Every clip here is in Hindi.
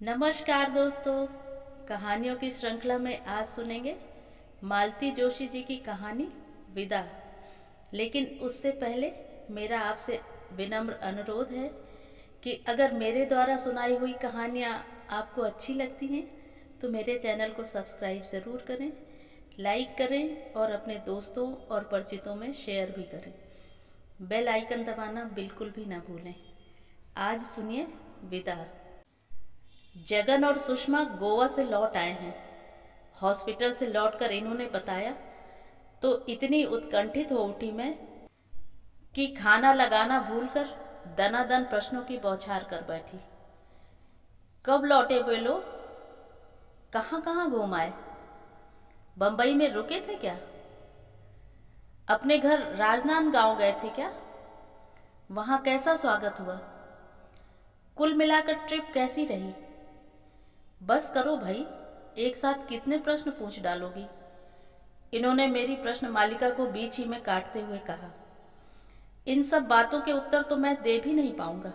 नमस्कार दोस्तों। कहानियों की श्रृंखला में आज सुनेंगे मालती जोशी जी की कहानी विदा। लेकिन उससे पहले मेरा आपसे विनम्र अनुरोध है कि अगर मेरे द्वारा सुनाई हुई कहानियाँ आपको अच्छी लगती हैं तो मेरे चैनल को सब्सक्राइब ज़रूर करें, लाइक करें और अपने दोस्तों और परिचितों में शेयर भी करें। बेल आइकन दबाना बिल्कुल भी ना भूलें। आज सुनिए विदा। जगन और सुषमा गोवा से लौट आए हैं। हॉस्पिटल से लौटकर इन्होंने बताया तो इतनी उत्कंठित हो उठी मैं कि खाना लगाना भूलकर दनादन प्रश्नों की बौछार कर बैठी। कब लौटे वे लोग? कहाँ कहाँ घूम आए? बम्बई में रुके थे क्या? अपने घर राजनांदगांव गए थे क्या? वहाँ कैसा स्वागत हुआ? कुल मिलाकर ट्रिप कैसी रही? बस करो भाई, एक साथ कितने प्रश्न पूछ डालोगी? इन्होंने मेरी प्रश्न मालिका को बीच ही में काटते हुए कहा। इन सब बातों के उत्तर तो मैं दे भी नहीं पाऊंगा।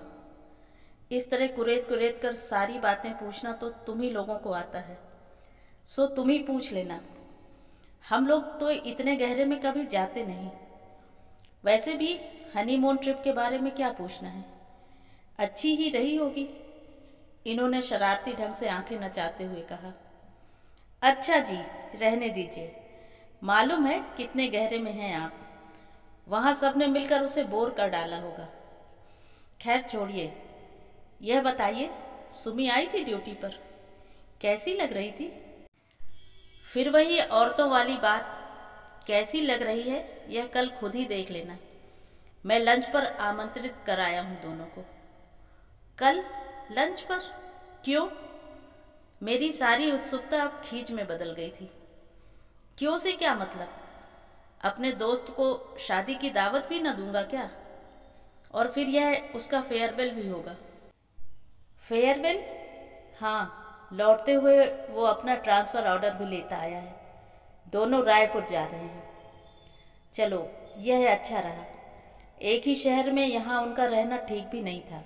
इस तरह कुरेद कुरेद कर सारी बातें पूछना तो तुम ही लोगों को आता है, सो तुम ही पूछ लेना। हम लोग तो इतने गहरे में कभी जाते नहीं। वैसे भी हनीमून ट्रिप के बारे में क्या पूछना है, अच्छी ही रही होगी। इन्होंने शरारती ढंग से आंखें नचाते हुए कहा। अच्छा जी, रहने दीजिए। मालूम है कितने गहरे में हैं आप। वहाँ सबने मिलकर उसे बोर कर डाला होगा। खैर छोड़िए, यह बताइए, सुमी आई थी ड्यूटी पर? कैसी लग रही थी? फिर वही औरतों वाली बात, कैसी लग रही है यह कल खुद ही देख लेना। मैं लंच पर आमंत्रित कराया हूँ दोनों को। कल लंच पर? क्यों? मेरी सारी उत्सुकता अब खींच में बदल गई थी। क्यों से क्या मतलब? अपने दोस्त को शादी की दावत भी न दूंगा क्या? और फिर यह उसका फेयरवेल भी होगा। फेयरवेल? हाँ, लौटते हुए वो अपना ट्रांसफ़र ऑर्डर भी लेता आया है। दोनों रायपुर जा रहे हैं। चलो, यह अच्छा रहा। एक ही शहर में यहाँ उनका रहना ठीक भी नहीं था।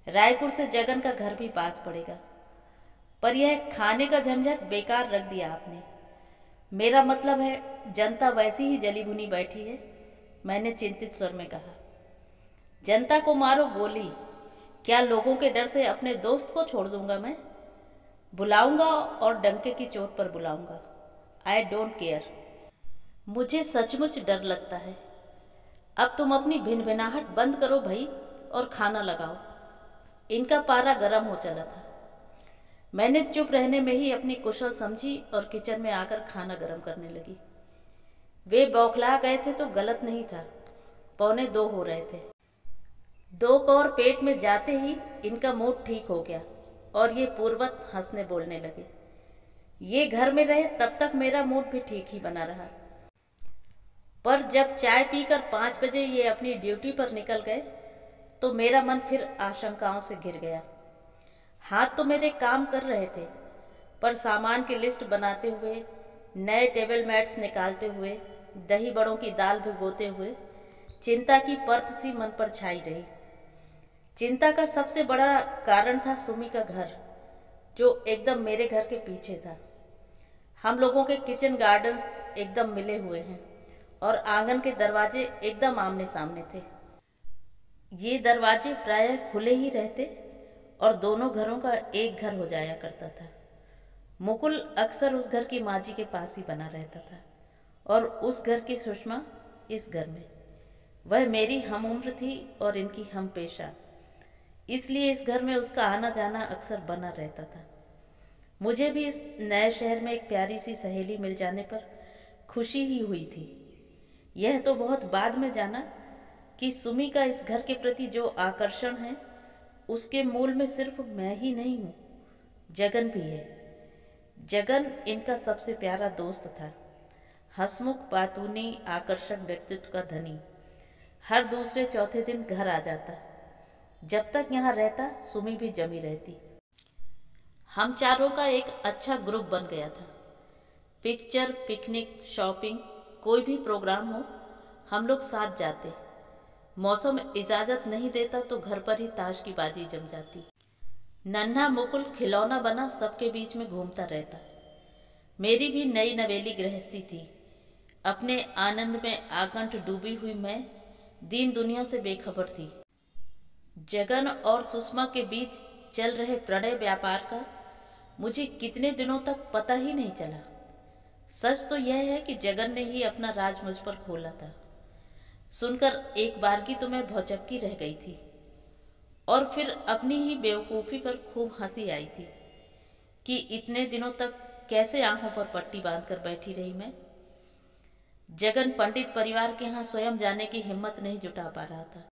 रायपुर से जगन का घर भी पास पड़ेगा। पर यह खाने का झंझट बेकार रख दिया आपने। मेरा मतलब है, जनता वैसी ही जली भुनी बैठी है। मैंने चिंतित स्वर में कहा। जनता को मारो गोली, क्या लोगों के डर से अपने दोस्त को छोड़ दूंगा मैं? बुलाऊंगा और डंके की चोट पर बुलाऊंगा। I don't care. मुझे सचमुच डर लगता है। अब तुम अपनी भिनभिनाहट बंद करो भाई और खाना लगाओ। इनका पारा गर्म हो चला था। मैंने चुप रहने में ही अपनी कुशल समझी और किचन में आकर खाना गर्म करने लगी। वे बौखला गए थे तो गलत नहीं था। 1:45 हो रहे थे। 2 कौर पेट में जाते ही इनका मूड ठीक हो गया और ये पूर्वत हंसने बोलने लगे। ये घर में रहे तब तक मेरा मूड भी ठीक ही बना रहा। पर जब चाय पीकर 5 बजे ये अपनी ड्यूटी पर निकल गए तो मेरा मन फिर आशंकाओं से घिर गया। हाथ तो मेरे काम कर रहे थे, पर सामान की लिस्ट बनाते हुए, नए टेबल मैट्स निकालते हुए, दही बड़ों की दाल भिगोते हुए चिंता की परत सी मन पर छाई रही। चिंता का सबसे बड़ा कारण था सुमी का घर, जो एकदम मेरे घर के पीछे था। हम लोगों के किचन गार्डन्स एकदम मिले हुए हैं और आंगन के दरवाजे एकदम आमने सामने थे। ये दरवाजे प्रायः खुले ही रहते और दोनों घरों का एक घर हो जाया करता था। मुकुल अक्सर उस घर की माजी के पास ही बना रहता था और उस घर की सुषमा इस घर में। वह मेरी हम उम्र थी और इनकी हम पेशा, इसलिए इस घर में उसका आना जाना अक्सर बना रहता था। मुझे भी इस नए शहर में एक प्यारी सी सहेली मिल जाने पर खुशी ही हुई थी। यह तो बहुत बाद में जाना कि सुमी का इस घर के प्रति जो आकर्षण है उसके मूल में सिर्फ मैं ही नहीं हूँ, जगन भी है। जगन इनका सबसे प्यारा दोस्त था। हंसमुख, बातूनी, आकर्षक व्यक्तित्व का धनी। हर दूसरे चौथे दिन घर आ जाता। जब तक यहाँ रहता सुमी भी जमी रहती। हम चारों का एक अच्छा ग्रुप बन गया था। पिक्चर, पिकनिक, शॉपिंग, कोई भी प्रोग्राम हो हम लोग साथ जाते। मौसम इजाज़त नहीं देता तो घर पर ही ताश की बाजी जम जाती। नन्हा मुकुल खिलौना बना सबके बीच में घूमता रहता। मेरी भी नई नवेली गृहस्थी थी। अपने आनंद में आकंठ डूबी हुई मैं दीन दुनिया से बेखबर थी। जगन और सुषमा के बीच चल रहे प्रणय व्यापार का मुझे कितने दिनों तक पता ही नहीं चला। सच तो यह है कि जगन ने ही अपना राज मुझ पर खोला था। सुनकर एक बार की तो मैं भौचक्की रह गई थी और फिर अपनी ही बेवकूफ़ी पर खूब हंसी आई थी कि इतने दिनों तक कैसे आंखों पर पट्टी बांधकर बैठी रही मैं। जगन पंडित परिवार के यहाँ स्वयं जाने की हिम्मत नहीं जुटा पा रहा था,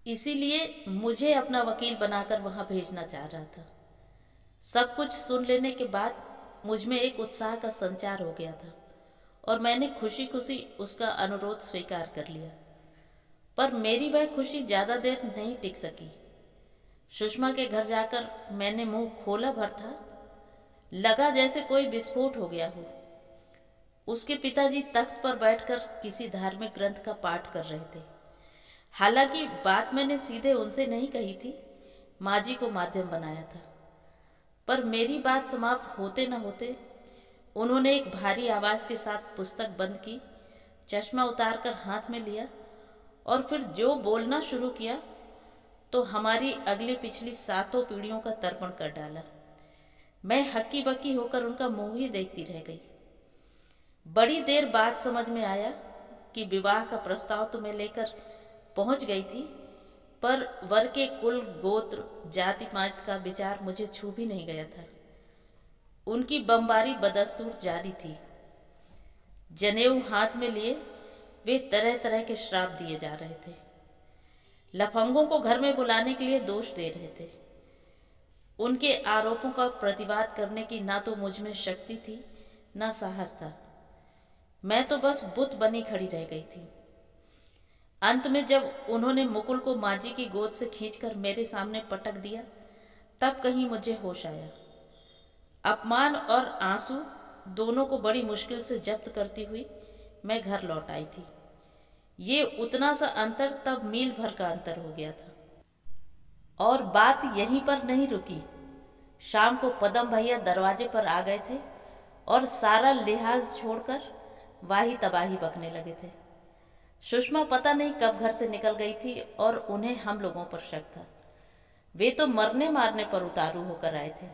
इसीलिए मुझे अपना वकील बनाकर वहाँ भेजना चाह रहा था। सब कुछ सुन लेने के बाद मुझ में एक उत्साह का संचार हो गया था और मैंने खुशी खुशी उसका अनुरोध स्वीकार कर लिया। पर मेरी वह खुशी ज़्यादा देर नहीं टिक सकी। सुषमा के घर जाकर मैंने मुंह खोला भर था, लगा जैसे कोई विस्फोट हो गया हो। उसके पिताजी तख्त पर बैठकर किसी धार्मिक ग्रंथ का पाठ कर रहे थे। हालांकि बात मैंने सीधे उनसे नहीं कही थी, माँ जी को माध्यम बनाया था। पर मेरी बात समाप्त होते न होते उन्होंने एक भारी आवाज़ के साथ पुस्तक बंद की, चश्मा उतारकर हाथ में लिया और फिर जो बोलना शुरू किया तो हमारी अगली पिछली 7 पीढ़ियों का तर्पण कर डाला। मैं हक्की बक्की होकर उनका मुंह ही देखती रह गई। बड़ी देर बाद समझ में आया कि विवाह का प्रस्ताव तो मैं लेकर पहुंच गई थी, पर वर के कुल गोत्र जाति पात का विचार मुझे छू भी नहीं गया था। उनकी बमबारी बदस्तूर जारी थी। जनेऊ हाथ में लिए वे तरह तरह के श्राप दिए जा रहे थे। लफंगों को घर में बुलाने के लिए दोष दे रहे थे। उनके आरोपों का प्रतिवाद करने की ना तो मुझ में शक्ति थी ना साहस था। मैं तो बस बुत बनी खड़ी रह गई थी। अंत में जब उन्होंने मुकुल को माँ जी की गोद से खींचकर मेरे सामने पटक दिया, तब कहीं मुझे होश आया। अपमान और आंसू दोनों को बड़ी मुश्किल से जब्त करती हुई मैं घर लौट आई थी। ये उतना सा अंतर तब मील भर का अंतर हो गया था। और बात यहीं पर नहीं रुकी। शाम को पदम भैया दरवाजे पर आ गए थे और सारा लिहाज छोड़कर वाही तबाही बकने लगे थे। सुषमा पता नहीं कब घर से निकल गई थी और उन्हें हम लोगों पर शक था। वे तो मरने मारने पर उतारू होकर आए थे।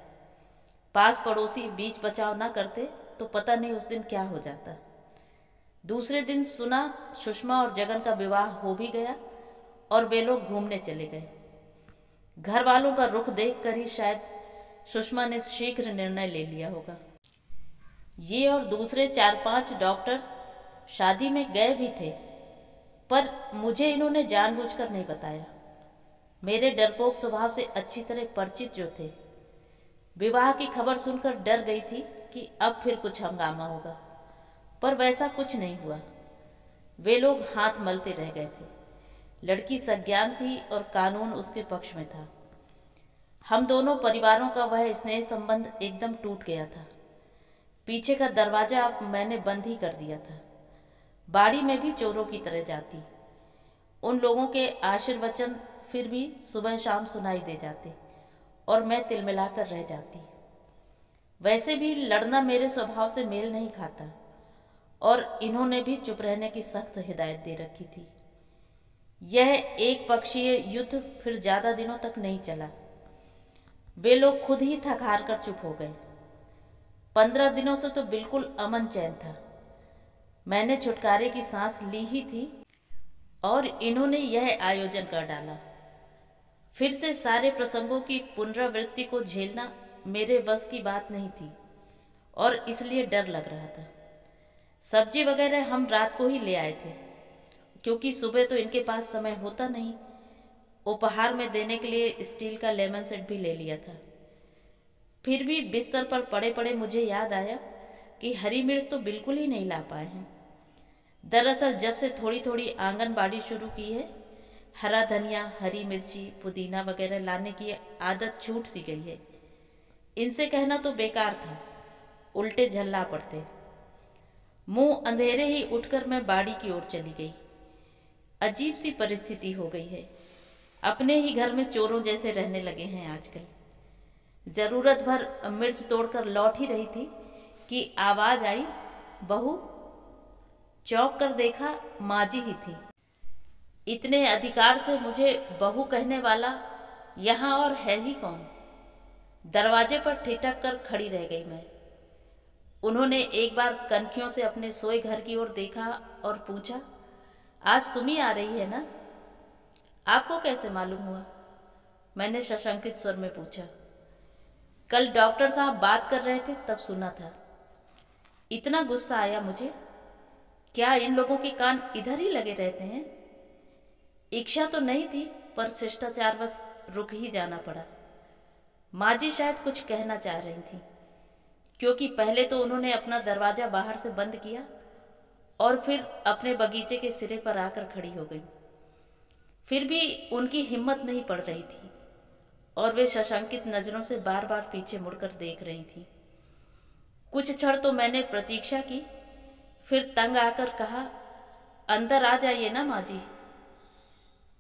पास पड़ोसी बीच बचाव ना करते तो पता नहीं उस दिन क्या हो जाता। दूसरे दिन सुना सुषमा और जगन का विवाह हो भी गया और वे लोग घूमने चले गए। घर वालों का रुख देखकर ही शायद सुषमा ने शीघ्र निर्णय ले लिया होगा। ये और दूसरे 4-5 डॉक्टर्स शादी में गए भी थे, पर मुझे इन्होंने जानबूझकर नहीं बताया। मेरे डरपोक स्वभाव से अच्छी तरह परिचित जो थे। विवाह की खबर सुनकर डर गई थी कि अब फिर कुछ हंगामा होगा, पर वैसा कुछ नहीं हुआ। वे लोग हाथ मलते रह गए थे। लड़की सज्ञान थी और कानून उसके पक्ष में था। हम दोनों परिवारों का वह स्नेह संबंध एकदम टूट गया था। पीछे का दरवाजा अब मैंने बंद ही कर दिया था। बाड़ी में भी चोरों की तरह जाती। उन लोगों के आशीर्वचन फिर भी सुबह शाम सुनाई दे जाते और मैं तिलमिलाकर रह जाती। वैसे भी लड़ना मेरे स्वभाव से मेल नहीं खाता और इन्होंने भी चुप रहने की सख्त हिदायत दे रखी थी। यह एक पक्षीय युद्ध फिर ज़्यादा दिनों तक नहीं चला। वे लोग खुद ही थक हार कर चुप हो गए। 15 दिनों से तो बिल्कुल अमन चैन था। मैंने छुटकारे की सांस ली ही थी और इन्होंने यह आयोजन कर डाला। फिर से सारे प्रसंगों की पुनरावृत्ति को झेलना मेरे बस की बात नहीं थी और इसलिए डर लग रहा था। सब्जी वगैरह हम रात को ही ले आए थे, क्योंकि सुबह तो इनके पास समय होता नहीं। उपहार में देने के लिए स्टील का लेमन सेट भी ले लिया था। फिर भी बिस्तर पर पड़े पड़े मुझे याद आया कि हरी मिर्च तो बिल्कुल ही नहीं ला पाए हैं। दरअसल जब से थोड़ी थोड़ी आंगनबाड़ी शुरू की है, हरा धनिया, हरी मिर्ची, पुदीना वगैरह लाने की आदत छूट सी गई है। इनसे कहना तो बेकार था, उल्टे झल्ला पड़ते। मुंह अंधेरे ही उठकर मैं बाड़ी की ओर चली गई। अजीब सी परिस्थिति हो गई है। अपने ही घर में चोरों जैसे रहने लगे हैं आजकल। ज़रूरत भर मिर्च तोड़कर लौट ही रही थी कि आवाज़ आई, बहू। चौंक कर देखा, माँ जी ही थी। इतने अधिकार से मुझे बहू कहने वाला यहाँ और है ही कौन। दरवाजे पर ठिठक कर खड़ी रह गई मैं। उन्होंने एक बार कनखियों से अपने सोए घर की ओर देखा और पूछा, आज सुमी आ रही है ना? आपको कैसे मालूम हुआ? मैंने सशंकित स्वर में पूछा। कल डॉक्टर साहब बात कर रहे थे तब सुना था। इतना गुस्सा आया मुझे। क्या इन लोगों के कान इधर ही लगे रहते हैं? इच्छा तो नहीं थी, पर शिष्टाचारवश रुक ही जाना पड़ा। माँ जी शायद कुछ कहना चाह रही थी, क्योंकि पहले तो उन्होंने अपना दरवाज़ा बाहर से बंद किया और फिर अपने बगीचे के सिरे पर आकर खड़ी हो गई। फिर भी उनकी हिम्मत नहीं पड़ रही थी और वे सशंकित नज़रों से बार बार पीछे मुड़कर देख रही थी। कुछ क्षण तो मैंने प्रतीक्षा की, फिर तंग आकर कहा, अंदर आ जाइए ना माँ जी।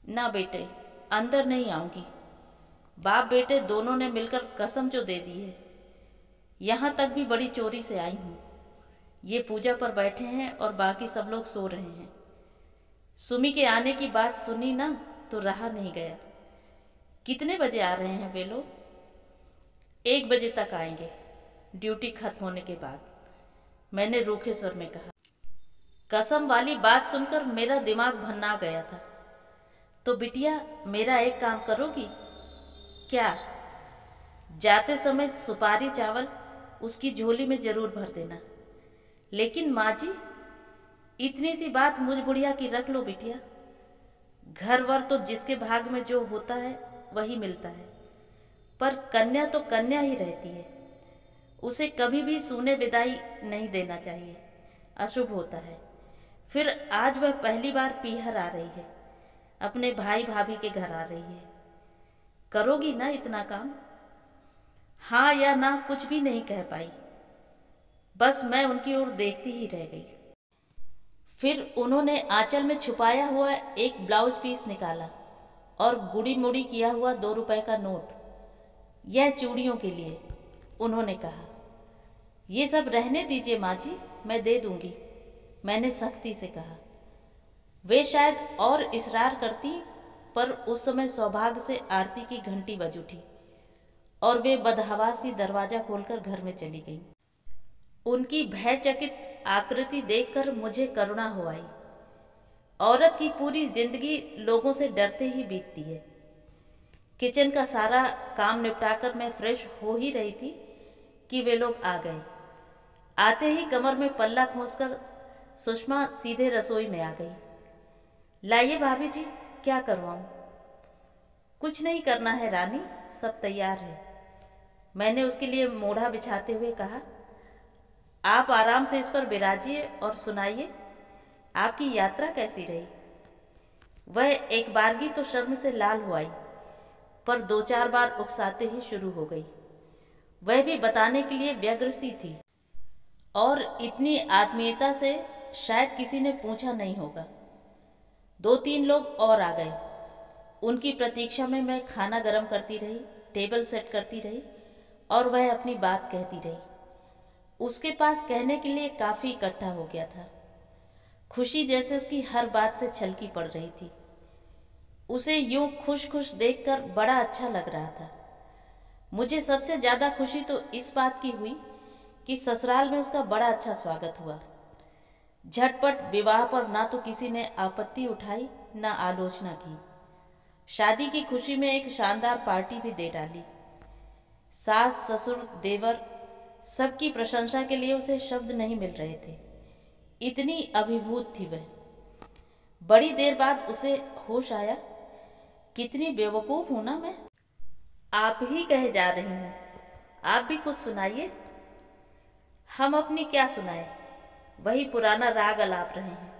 ना बेटे, अंदर नहीं आऊँगी। बाप बेटे दोनों ने मिलकर कसम जो दे दी है। यहाँ तक भी बड़ी चोरी से आई हूँ। ये पूजा पर बैठे हैं और बाकी सब लोग सो रहे हैं। सुमी के आने की बात सुनी ना तो रहा नहीं गया। कितने बजे आ रहे हैं वे लोग? 1 बजे तक आएंगे, ड्यूटी खत्म होने के बाद, मैंने रूखे स्वर में कहा। कसम वाली बात सुनकर मेरा दिमाग भन्ना गया था। तो बिटिया, मेरा एक काम करोगी क्या? जाते समय सुपारी चावल उसकी झोली में जरूर भर देना। लेकिन माँ जी, इतनी सी बात मुझ बुढ़िया की रख लो बिटिया। घर वर तो जिसके भाग में जो होता है वही मिलता है, पर कन्या तो कन्या ही रहती है। उसे कभी भी सूने विदाई नहीं देना चाहिए, अशुभ होता है। फिर आज वह पहली बार पीहर आ रही है, अपने भाई भाभी के घर आ रही है। करोगी ना इतना काम? हाँ या ना कुछ भी नहीं कह पाई, बस मैं उनकी ओर देखती ही रह गई। फिर उन्होंने आंचल में छुपाया हुआ एक ब्लाउज पीस निकाला और गुड़ी मुड़ी किया हुआ 2 रुपए का नोट। यह चूड़ियों के लिए, उन्होंने कहा। ये सब रहने दीजिए माँ जी, मैं दे दूंगी, मैंने सख्ती से कहा। वे शायद और इसरार करती, पर उस समय सौभाग्य से आरती की घंटी बज उठी और वे बदहवासी दरवाजा खोलकर घर में चली गईं। उनकी भयचकित आकृति देखकर मुझे करुणा हो आई। औरत की पूरी जिंदगी लोगों से डरते ही बीतती है। किचन का सारा काम निपटाकर मैं फ्रेश हो ही रही थी कि वे लोग आ गए। आते ही कमर में पल्ला खोसकर सुषमा सीधे रसोई में आ गई। लाइए भाभी जी, क्या करवाऊं? कुछ नहीं करना है रानी, सब तैयार है, मैंने उसके लिए मोढ़ा बिछाते हुए कहा। आप आराम से इस पर बिराजिए और सुनाइए, आपकी यात्रा कैसी रही? वह एक बारगी तो शर्म से लाल हो आई, पर 2-4 बार उकसाते ही शुरू हो गई। वह भी बताने के लिए व्यग्र सी थी और इतनी आत्मीयता से शायद किसी ने पूछा नहीं होगा। 2-3 लोग और आ गए। उनकी प्रतीक्षा में मैं खाना गर्म करती रही, टेबल सेट करती रही और वह अपनी बात कहती रही। उसके पास कहने के लिए काफ़ी इकट्ठा हो गया था। खुशी जैसे उसकी हर बात से छलकी पड़ रही थी। उसे यूं खुश खुश देखकर बड़ा अच्छा लग रहा था। मुझे सबसे ज़्यादा खुशी तो इस बात की हुई कि ससुराल में उसका बड़ा अच्छा स्वागत हुआ। झटपट विवाह पर ना तो किसी ने आपत्ति उठाई, ना आलोचना की। शादी की खुशी में एक शानदार पार्टी भी दे डाली। सास, ससुर, देवर सबकी प्रशंसा के लिए उसे शब्द नहीं मिल रहे थे। इतनी अभिभूत थी वह। बड़ी देर बाद उसे होश आया, कितनी बेवकूफ़ हूँ ना मैं। आप ही कहे जा रही हूँ, आप भी कुछ सुनाइए। हम अपनी क्या सुनाए, वही पुराना राग अलाप रहे हैं।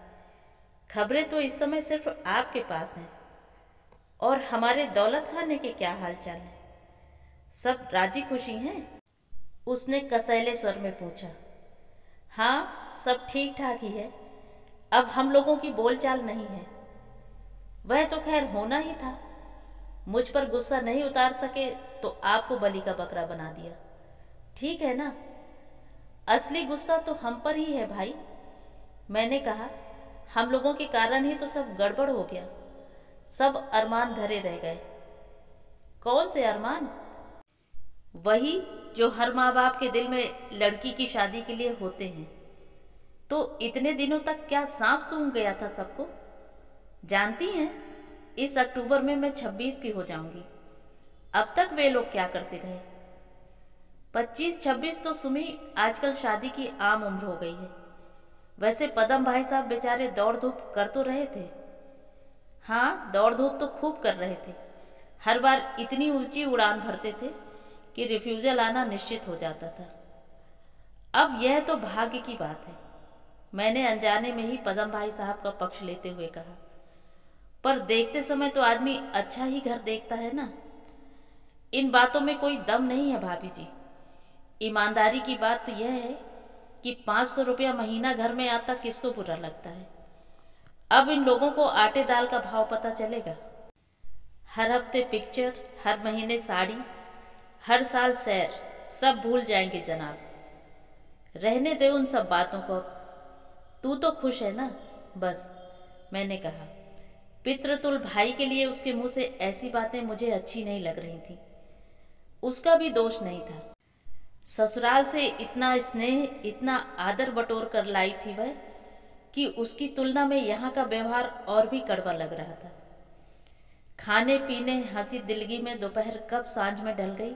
खबरें तो इस समय सिर्फ आपके पास हैं। और हमारे दौलत खाने के क्या हाल चाल है? सब राजी खुशी हैं? उसने कसैले स्वर में पूछा। हाँ, सब ठीक ठाक ही है। अब हम लोगों की बोलचाल नहीं है। वह तो खैर होना ही था। मुझ पर गुस्सा नहीं उतार सके तो आपको बलि का बकरा बना दिया, ठीक है ना? असली गुस्सा तो हम पर ही है भाई। मैंने कहा, हम लोगों के कारण ही तो सब गड़बड़ हो गया, सब अरमान धरे रह गए। कौन से अरमान? वही जो हर माँ बाप के दिल में लड़की की शादी के लिए होते हैं। तो इतने दिनों तक क्या सांप सूंघ गया था सबको? जानती हैं, इस अक्टूबर में मैं 26 की हो जाऊंगी। अब तक वे लोग क्या करते रहे? 25-26 तो सुमी आजकल शादी की आम उम्र हो गई है। वैसे पदम भाई साहब बेचारे दौड़ धूप कर तो रहे थे। हाँ, दौड़ धूप तो खूब कर रहे थे। हर बार इतनी ऊंची उड़ान भरते थे कि रिफ्यूजल आना निश्चित हो जाता था। अब यह तो भाग्य की बात है, मैंने अनजाने में ही पदम भाई साहब का पक्ष लेते हुए कहा। पर देखते समय तो आदमी अच्छा ही घर देखता है ना। इन बातों में कोई दम नहीं है भाभी जी। ईमानदारी की बात तो यह है कि 500 रुपया महीना घर में आता किसको बुरा लगता है। अब इन लोगों को आटे दाल का भाव पता चलेगा। हर हफ्ते पिक्चर, हर महीने साड़ी, हर साल सैर, सब भूल जाएंगे जनाब। रहने दे उन सब बातों को अब। तू तो खुश है ना? बस, मैंने कहा। पितृतुल भाई के लिए उसके मुंह से ऐसी बातें मुझे अच्छी नहीं लग रही थी। उसका भी दोष नहीं था। ससुराल से इतना स्नेह, इतना आदर बटोर कर लाई थी वह कि उसकी तुलना में यहाँ का व्यवहार और भी कड़वा लग रहा था। खाने पीने, हंसी दिलगी में दोपहर कब सांझ में ढल गई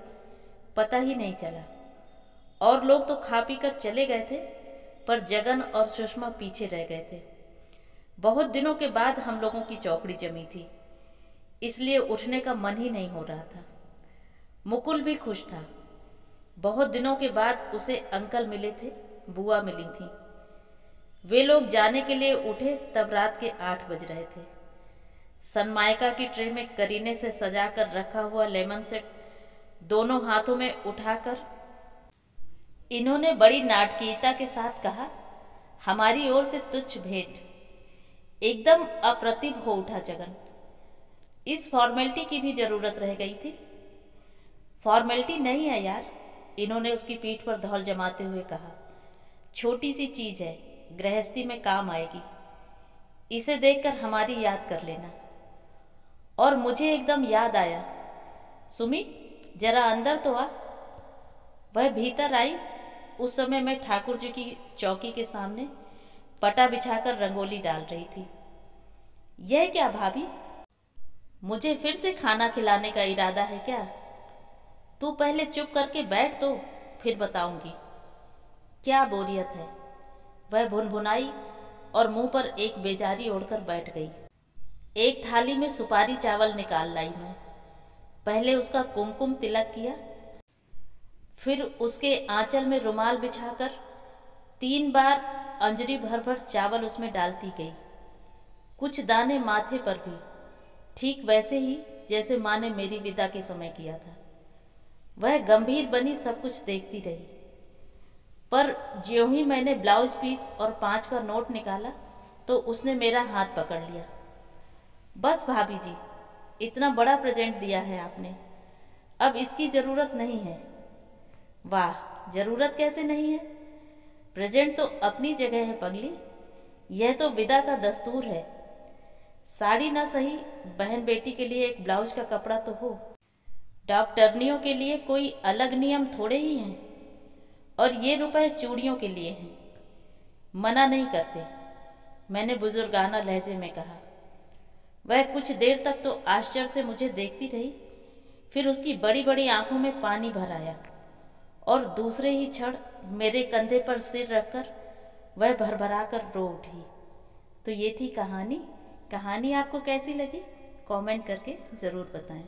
पता ही नहीं चला। और लोग तो खा पी कर चले गए थे, पर जगन और सुषमा पीछे रह गए थे। बहुत दिनों के बाद हम लोगों की चौकड़ी जमी थी, इसलिए उठने का मन ही नहीं हो रहा था। मुकुल भी खुश था। बहुत दिनों के बाद उसे अंकल मिले थे, बुआ मिली थी। वे लोग जाने के लिए उठे तब रात के 8 बज रहे थे। सनमाइका की ट्रे में करीने से सजा कर रखा हुआ लेमन सेट दोनों हाथों में उठाकर इन्होंने बड़ी नाटकीयता के साथ कहा, हमारी ओर से तुच्छ भेंट। एकदम अप्रतिभ हो उठा जगन। इस फॉर्मेलिटी की भी जरूरत रह गई थी? फॉर्मेलिटी नहीं है यार, इन्होंने उसकी पीठ पर धौल जमाते हुए कहा। छोटी सी चीज है, गृहस्थी में काम आएगी। इसे देखकर हमारी याद कर लेना। और मुझे एकदम याद आया, सुमी जरा अंदर तो आ। वह भीतर आई। उस समय मैं ठाकुर जी की चौकी के सामने पटा बिछाकर रंगोली डाल रही थी। यह क्या भाभी, मुझे फिर से खाना खिलाने का इरादा है क्या? तू पहले चुप करके बैठ तो फिर बताऊंगी। क्या बोरियत है, वह भुनभुनाई और मुंह पर एक बेजारी ओढ़कर बैठ गई। एक थाली में सुपारी चावल निकाल लाई मैं। पहले उसका कुमकुम तिलक किया, फिर उसके आंचल में रुमाल बिछाकर 3 बार अंजरी भर भर चावल उसमें डालती गई। कुछ दाने माथे पर भी, ठीक वैसे ही जैसे माँ ने मेरी विदा के समय किया था। वह गंभीर बनी सब कुछ देखती रही, पर ज्यों ही मैंने ब्लाउज पीस और 5 का नोट निकाला तो उसने मेरा हाथ पकड़ लिया। बस भाभी जी, इतना बड़ा प्रेजेंट दिया है आपने, अब इसकी जरूरत नहीं है। वाह, जरूरत कैसे नहीं है? प्रेजेंट तो अपनी जगह है पगली। यह तो विदा का दस्तूर है। साड़ी ना सही, बहन बेटी के लिए एक ब्लाउज का कपड़ा तो हो। डॉक्टरनियों के लिए कोई अलग नियम थोड़े ही हैं। और ये रुपए चूड़ियों के लिए हैं। मना नहीं करते, मैंने बुजुर्गाना लहजे में कहा। वह कुछ देर तक तो आश्चर्य से मुझे देखती रही, फिर उसकी बड़ी बड़ी आंखों में पानी भर आया और दूसरे ही क्षण मेरे कंधे पर सिर रखकर वह भरभरा कर रो उठी। तो ये थी कहानी। कहानी आपको कैसी लगी कमेंट करके ज़रूर बताएं।